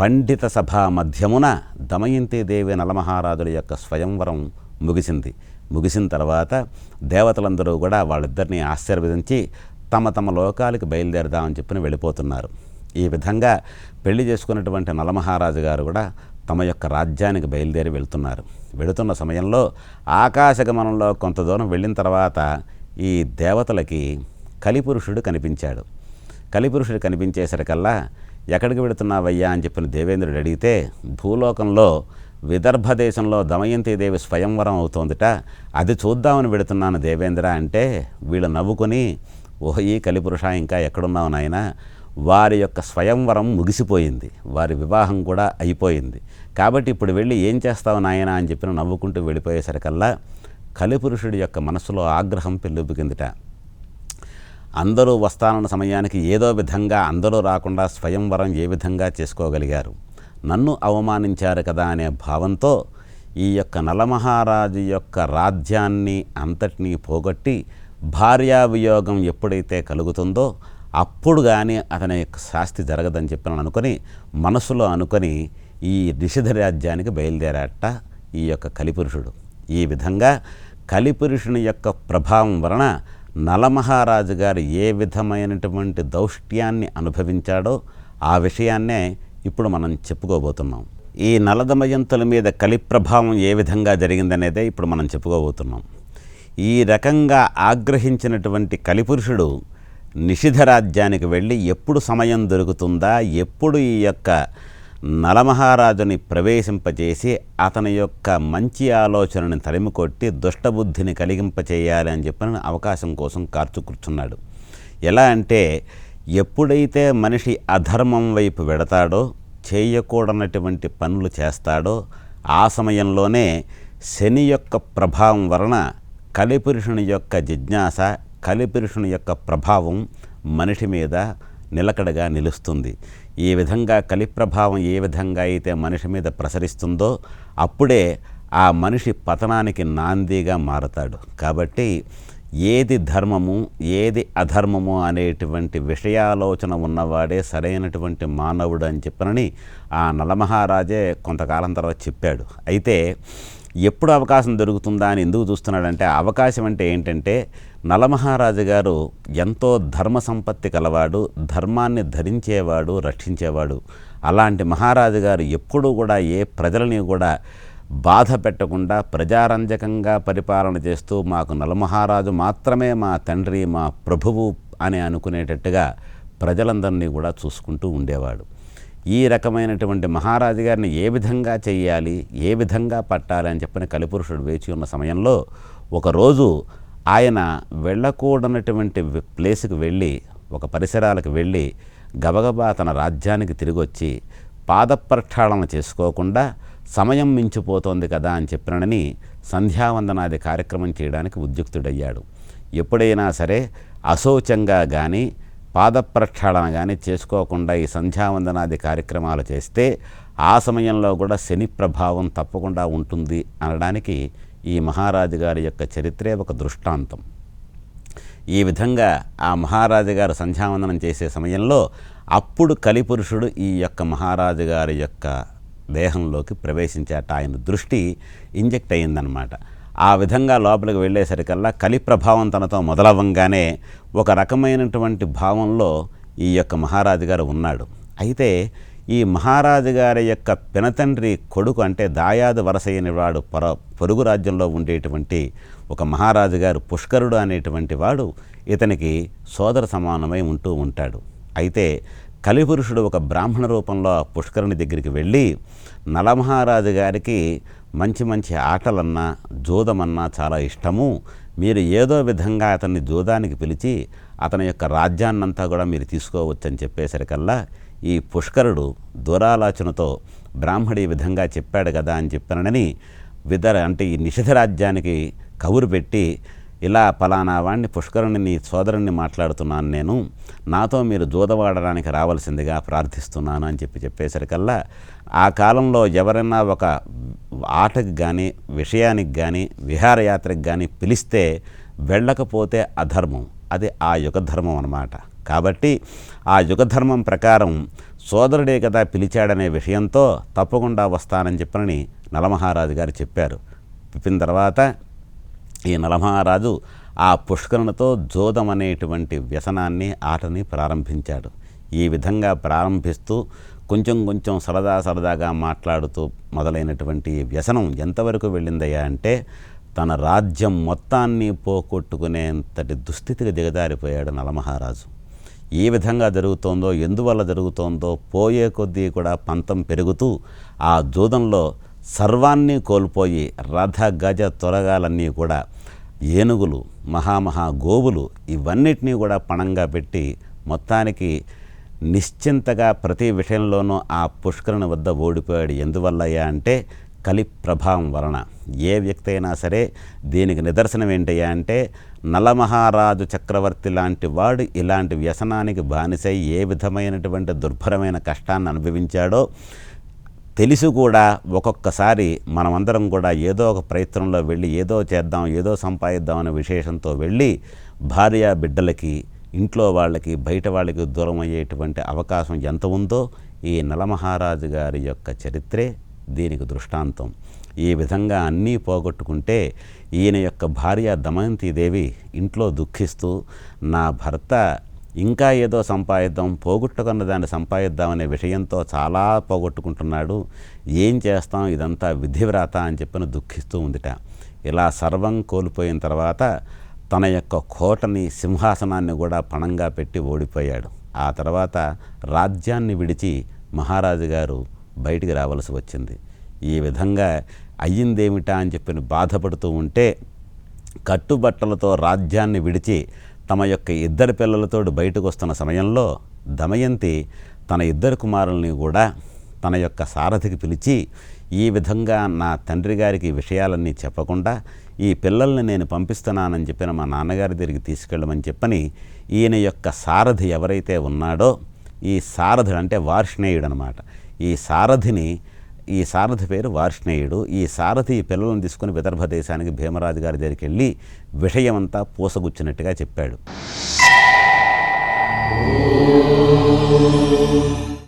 పండిత సభా మధ్యమున దమయంతీదేవి నలమహారాజుల యొక్క స్వయంవరం ముగిసిన తర్వాత దేవతలందరూ కూడా వాళ్ళిద్దరినీ ఆశీర్వదించి తమ తమ లోకాలకు బయలుదేరదామని చెప్పి వెళ్ళిపోతున్నారు. ఈ విధంగా పెళ్లి చేసుకున్నటువంటి నలమహారాజు గారు కూడా తమ యొక్క రాజ్యానికి బయలుదేరి వెళుతున్న సమయంలో ఆకాశగమనంలో కొంత దూరం వెళ్ళిన తర్వాత ఈ దేవతలకి కలిపురుషుడు కనిపించాడు. కలిపురుషుడు కనిపించేసరికల్లా ఎక్కడికి వెళుతున్నావయ్యా అని చెప్పిన దేవేంద్రుడు అడిగితే, భూలోకంలో విదర్భ దేశంలో దమయంతీదేవి స్వయంవరం అవుతోందిట, అది చూద్దామని వెళుతున్నాను దేవేంద్ర అంటే, వీళ్ళు నవ్వుకొని, ఓహ్ ఈ కలిపురుష ఇంకా ఎక్కడున్నావు నాయన, వారి యొక్క స్వయంవరం ముగిసిపోయింది, వారి వివాహం కూడా అయిపోయింది, కాబట్టి ఇప్పుడు వెళ్ళి ఏం చేస్తావు నాయన అని చెప్పిన నవ్వుకుంటూ వెళ్ళిపోయేసరికల్లా కలిపురుషుడి యొక్క మనసులో ఆగ్రహం పెళ్ళుబికిందిట. అందరూ వస్తానన్న సమయానికి ఏదో విధంగా అందరూ రాకుండా స్వయంవరం ఏ విధంగా చేసుకోగలిగారు, నన్ను అవమానించారు కదా అనే భావంతో ఈ యొక్క నలమహారాజు యొక్క రాజ్యాన్ని అంతటినీ పోగొట్టి భార్యావియోగం ఎప్పుడైతే కలుగుతుందో అప్పుడు కానీ అతని యొక్క శాస్తి జరగదని చెప్పి మనసులో అనుకొని ఈ నిషిధ రాజ్యానికి బయలుదేరాట ఈ యొక్క కలిపురుషుడు. ఈ విధంగా కలిపురుషుని యొక్క ప్రభావం వలన నలమహారాజు గారు ఏ విధమైనటువంటి దౌష్ట్యాన్ని అనుభవించాడో ఆ విషయాన్నే ఇప్పుడు మనం చెప్పుకోబోతున్నాం. ఈ నలదమయంతుల మీద కలి ప్రభావం ఏ విధంగా జరిగిందనేదే ఇప్పుడు మనం చెప్పుకోబోతున్నాం. ఈ రకంగా ఆగ్రహించినటువంటి కలిపురుషుడు నిషిధ రాజ్యానికి వెళ్ళి ఎప్పుడు సమయం దొరుకుతుందా, ఎప్పుడు ఈ యొక్క నలమహారాజుని ప్రవేశింపచేసి అతని యొక్క మంచి ఆలోచనని తరిమికొట్టి దుష్టబుద్ధిని కలిగింపచేయాలి అని చెప్పిన అవకాశం కోసం కార్చు కూర్చున్నాడు. ఎలా అంటే, ఎప్పుడైతే మనిషి అధర్మం వైపు వెడతాడో, చేయకూడనటువంటి పనులు చేస్తాడో ఆ సమయంలోనే శని యొక్క ప్రభావం వలన కలిపురుషుని యొక్క జిజ్ఞాస, కలిపురుషుని యొక్క ప్రభావం మనిషి మీద నిలకడగా నిలుస్తుంది. ఈ విధంగా కలి ప్రభావం ఏ విధంగా అయితే మనిషి మీద ప్రసరిస్తుందో అప్పుడే ఆ మనిషి పతనానికి నాందిగా మారతాడు. కాబట్టి ఏది ధర్మము ఏది అధర్మము అనేటువంటి విషయాలోచన ఉన్నవాడే సరైనటువంటి మానవుడు అని చెప్పనని ఆ నలమహారాజే కొంతకాలం తర్వాత చెప్పాడు. అయితే ఎప్పుడు అవకాశం దొరుకుతుందా అని ఎందుకు చూస్తున్నాడంటే, అవకాశం అంటే ఏంటంటే, నలమహారాజు గారు ఎంతో ధర్మ సంపత్తి కలవాడు, ధర్మాన్ని ధరించేవాడు, రక్షించేవాడు. అలాంటి మహారాజు గారు ఎప్పుడూ కూడా ఏ ప్రజలని కూడా బాధ పెట్టకుండా ప్రజారంజకంగా పరిపాలన చేస్తూ మాకు నలమహారాజు మాత్రమే మా తండ్రి, మా ప్రభువు అని అనుకునేటట్టుగా ప్రజలందరినీ కూడా చూసుకుంటూ ఉండేవాడు. ఈ రకమైనటువంటి మహారాజు గారిని ఏ విధంగా చెయ్యాలి, ఏ విధంగా పట్టాలి అని చెప్పిన కలిపురుషుడు వేచి ఉన్న సమయంలో ఒకరోజు ఆయన వెళ్ళకూడనటువంటి ప్లేస్కి వెళ్ళి, ఒక పరిసరాలకు వెళ్ళి గబగబా తన రాజ్యానికి తిరిగి వచ్చి పాదప్రక్షాళన చేసుకోకుండా సమయం మించిపోతోంది కదా అని చెప్పినని సంధ్యావందనాది కార్యక్రమం చేయడానికి ఉద్యుక్తుడయ్యాడు. ఎప్పుడైనా సరే అశౌచంగా కానీ పాదప్రక్షాళన కానీ చేసుకోకుండా ఈ సంధ్యావందనాది కార్యక్రమాలు చేస్తే ఆ సమయంలో కూడా శని ప్రభావం తప్పకుండా ఉంటుంది అనడానికి ఈ మహారాజు గారి యొక్క చరిత్రే ఒక దృష్టాంతం. ఈ విధంగా ఆ మహారాజు గారు సంధ్యావందనం చేసే సమయంలో అప్పుడు కలిపురుషుడు ఈ యొక్క మహారాజు గారి యొక్క దేహంలోకి ప్రవేశించాట. ఆయన దృష్టి ఇంజెక్ట్ అయ్యిందనమాట. ఆ విధంగా లోపలికి వెళ్ళేసరికల్లా కలి ప్రభావం తనతో మొదలవ్వంగానే ఒక రకమైనటువంటి భావంలో ఈ యొక్క మహారాజు గారు ఉన్నాడు. అయితే ఈ మహారాజు గారి యొక్క పినతండ్రి కొడుకు, అంటే దాయాదు వరసయ్యని వాడు పొరుగు రాజ్యంలో ఉండేటువంటి ఒక మహారాజు గారు పుష్కరుడు అనేటువంటి వాడు ఇతనికి సోదర సమానమై ఉంటూ ఉంటాడు. అయితే కలిపురుషుడు ఒక బ్రాహ్మణ రూపంలో ఆ పుష్కరుని దగ్గరికి వెళ్ళి, నలమహారాజు గారికి మంచి మంచి ఆటలన్నా జూదమన్నా చాలా ఇష్టము, మీరు ఏదో విధంగా అతన్ని జూదానికి పిలిచి అతని యొక్క రాజ్యాన్నంతా కూడా మీరు తీసుకోవచ్చని చెప్పేసరికల్లా ఈ పుష్కరుడు దురాలోచనతో బ్రాహ్మడు ఈ విధంగా చెప్పాడు కదా అని చెప్పానని అంటే ఈ నిషిధ రాజ్యానికి కబురు పెట్టి, ఇలా పలానా వాడిని పుష్కరుని నీ సోదరుణ్ణి మాట్లాడుతున్నాను, నేను నాతో మీరు జూదవాడడానికి రావాల్సిందిగా ప్రార్థిస్తున్నాను అని చెప్పేసరికల్లా ఆ కాలంలో ఎవరైనా ఒక ఆటకి కానీ విషయానికి కానీ విహారయాత్రకు కానీ పిలిస్తే వెళ్ళకపోతే అధర్మం, అది ఆ యుగధర్మం అన్నమాట. కాబట్టి ఆ యుగధర్మం ప్రకారం సోదరుడే కదా పిలిచాడనే విషయంతో తప్పకుండా వస్తానని చెప్పనని నలమహారాజు గారు చెప్పారు. చెప్పిన తర్వాత ఈ నలమహారాజు ఆ పుష్కరునితో జోదం అనేటువంటి వ్యసనాన్ని ఆటని ప్రారంభించాడు. ఈ విధంగా ప్రారంభిస్తూ కొంచెం కొంచెం సరదాగా మాట్లాడుతూ మొదలైనటువంటి వ్యసనం ఎంతవరకు వెళ్ళిందయ్యా అంటే తన రాజ్యం మొత్తాన్ని పోగొట్టుకునేంతటి దుస్థితికి దిగజారిపోయాడు నలమహారాజు. ఏ విధంగా జరుగుతోందో, ఎందువల్ల జరుగుతోందో పోయే కొద్దీ కూడా పంతం పెరుగుతూ ఆ జూదంలో సర్వాన్ని కోల్పోయి రథ గజ తొరగాలన్నీ కూడా, ఏనుగులు, మహామహా గోవులు ఇవన్నిటినీ కూడా పణంగా పెట్టి మొత్తానికి నిశ్చింతగా ప్రతి విషయంలోనూ ఆ పుష్కరుని వద్ద ఓడిపోయాడు. ఎందువల్లయ్యా అంటే కలి ప్రభావం వలన. ఏ వ్యక్తి అయినా సరే దీనికి నిదర్శనం ఏంటయ్యా అంటే నలమహారాజు చక్రవర్తి లాంటి వాడు ఇలాంటి వ్యసనానికి బానిసై ఏ విధమైనటువంటి దుర్భరమైన కష్టాన్ని అనుభవించాడో తెలిసి కూడా ఒక్కొక్కసారి మనమందరం కూడా ఏదో ఒక ప్రయత్నంలో వెళ్ళి ఏదో చేద్దాం, ఏదో సంపాదిద్దాం అనే విశేషంతో వెళ్ళి భార్య బిడ్డలకి, ఇంట్లో వాళ్ళకి, బయట వాళ్ళకి దూరం అయ్యేటువంటి అవకాశం ఎంత ఉందో ఈ నలమహారాజు గారి యొక్క చరిత్రే దీనికి దృష్టాంతం. ఈ విధంగా అన్నీ పోగొట్టుకుంటే ఈయన యొక్క భార్య దమయంతీదేవి ఇంట్లో దుఃఖిస్తూ నా భర్త ఇంకా ఏదో సంపాదిద్దాం, పోగొట్టుకున్న దాన్ని సంపాదిద్దామనే విషయంతో చాలా పోగొట్టుకుంటున్నాడు, ఏం చేస్తాం, ఇదంతా విధివ్రాత అని చెప్పని దుఃఖిస్తూ ఉందిట. ఇలా సర్వం కోల్పోయిన తర్వాత తన యొక్క కోటని, సింహాసనాన్ని కూడా పణంగా పెట్టి ఓడిపోయాడు. ఆ తర్వాత రాజ్యాన్ని విడిచి మహారాజు గారు బయటికి రావాల్సి వచ్చింది. ఈ విధంగా అయ్యిందేమిటా అని చెప్పి బాధపడుతూ ఉంటే కట్టుబట్టలతో రాజ్యాన్ని విడిచి తమ యొక్క ఇద్దరు పిల్లలతో బయటకు వస్తున్న సమయంలో దమయంతి తన ఇద్దరు కుమారుల్ని కూడా తన యొక్క సారథికి పిలిచి ఈ విధంగా నా తండ్రి గారికి ఈ విషయాలన్నీ చెప్పకుండా ఈ పిల్లల్ని నేను పంపిస్తున్నానని చెప్పిన మా నాన్నగారి దగ్గరికి తీసుకెళ్ళమని చెప్పని ఈయన యొక్క సారథి ఎవరైతే ఉన్నాడో ఈ సారథి అంటే వార్ష్ణేయుడు అనమాట. ఈ సారథి పేరు వార్ష్ణేయుడు. ఈ సారథి ఈ పిల్లలను తీసుకుని విదర్భ దేశానికి భీమరాజు గారి దగ్గరికి వెళ్ళి విషయమంతా పూసగుచ్చినట్టుగా చెప్పాడు.